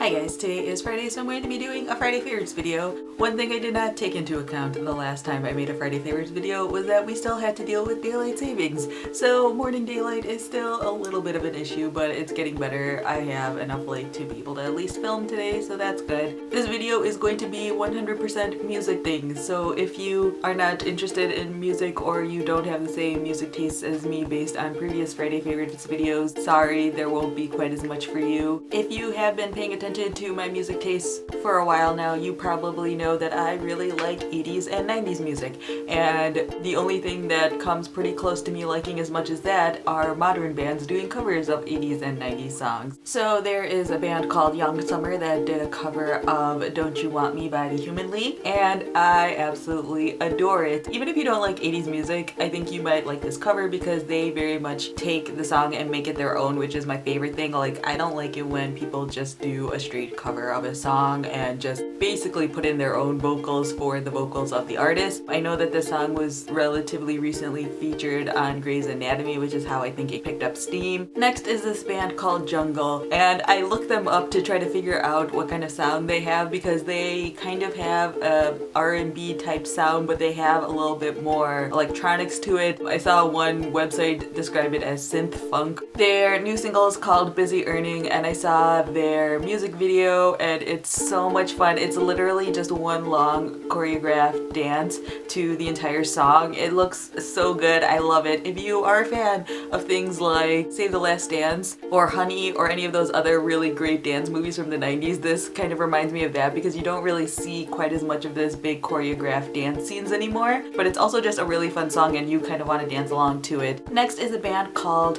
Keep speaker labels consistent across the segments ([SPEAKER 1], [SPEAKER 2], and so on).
[SPEAKER 1] Hi guys, today is Friday, so I'm going to be doing a Friday favorites video. One thing I did not take into account the last time I made a Friday favorites video was that we still had to deal with daylight savings. So morning daylight is still a little bit of an issue, but it's getting better. I have enough light to be able to at least film today, so that's good. This video is going to be 100% music things, so if you are not interested in music or you don't have the same music tastes as me based on previous Friday favorites videos, sorry, there won't be quite as much for you. If you have been paying attention to my music tastes for a while now, you probably know that I really like 80s and 90s music, and the only thing that comes pretty close to me liking as much as that are modern bands doing covers of 80s and 90s songs. So there is a band called Young Summer that did a cover of Don't You Want Me by the Human League, and I absolutely adore it. Even if you don't like 80s music, I think you might like this cover because they very much take the song and make it their own, which is my favorite thing. Like, I don't like it when people just do a straight cover of a song and just basically put in their own vocals for the vocals of the artist. I know that this song was relatively recently featured on Grey's Anatomy, which is how I think it picked up steam. Next is this band called Jungle, and I looked them up to try to figure out what kind of sound they have because they kind of have a R&B type sound, but they have a little bit more electronics to it. I saw one website describe it as synth funk. Their new single is called Busy Earning, and I saw their music video and it's so much fun. It's literally just one long choreographed dance to the entire song. It looks so good. I love it. If you are a fan of things like Save the Last Dance or Honey or any of those other really great dance movies from the 90s, this kind of reminds me of that because you don't really see quite as much of this big choreographed dance scenes anymore, but it's also just a really fun song and you kind of want to dance along to it. Next is a band called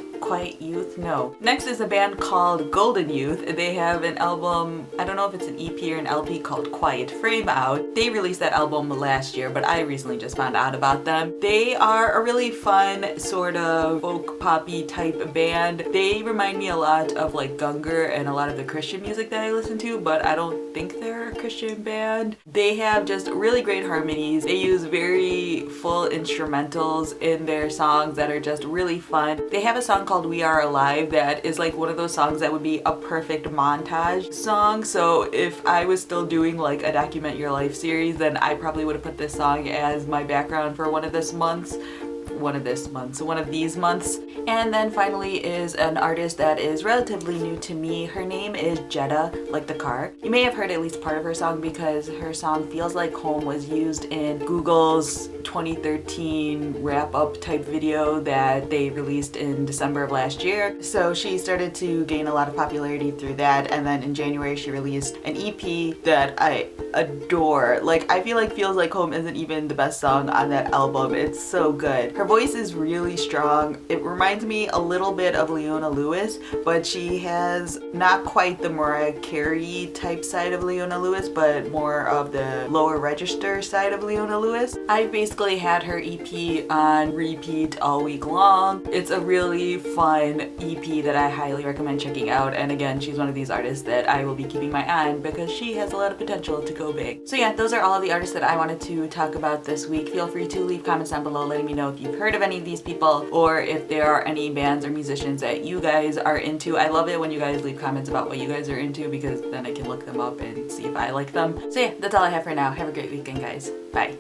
[SPEAKER 1] Next is a band called Golden Youth. They have an album, I don't know if it's an EP or an LP, called Quiet Frame out. They released that album last year, but I recently just found out about them. They are a really fun sort of folk poppy type band. They remind me a lot of like Gunger and a lot of the Christian music that I listen to, but I don't think they're a Christian band. They have just really great harmonies. They use very full instrumentals in their songs that are just really fun. They have a song called We Are Alive that is like one of those songs that would be a perfect montage song. So if I was still doing like a Document Your Life series, then I probably would have put this song as my background for one of these months. And then finally is an artist that is relatively new to me. Her name is Jetta, like the car. You may have heard at least part of her song because her song Feels Like Home was used in Google's 2013 wrap-up type video that they released in December of last year. So she started to gain a lot of popularity through that, and then in January she released an EP that I adore. Like, I feel like Feels Like Home isn't even the best song on that album. It's so good. Her voice is really strong. It reminds me a little bit of Leona Lewis, but she has not quite the Mariah Carey type side of Leona Lewis, but more of the lower register side of Leona Lewis. I basically had her EP on repeat all week long. It's a really fun EP that I highly recommend checking out, and again, she's one of these artists that I will be keeping my eye on because she has a lot of potential to go big. So yeah, those are all of the artists that I wanted to talk about this week. Feel free to leave comments down below letting me know if you've heard of any of these people or if there are any bands or musicians that you guys are into. I love it when you guys leave comments about what you guys are into because then I can look them up and see if I like them. So yeah, that's all I have for now. Have a great weekend, guys. Bye.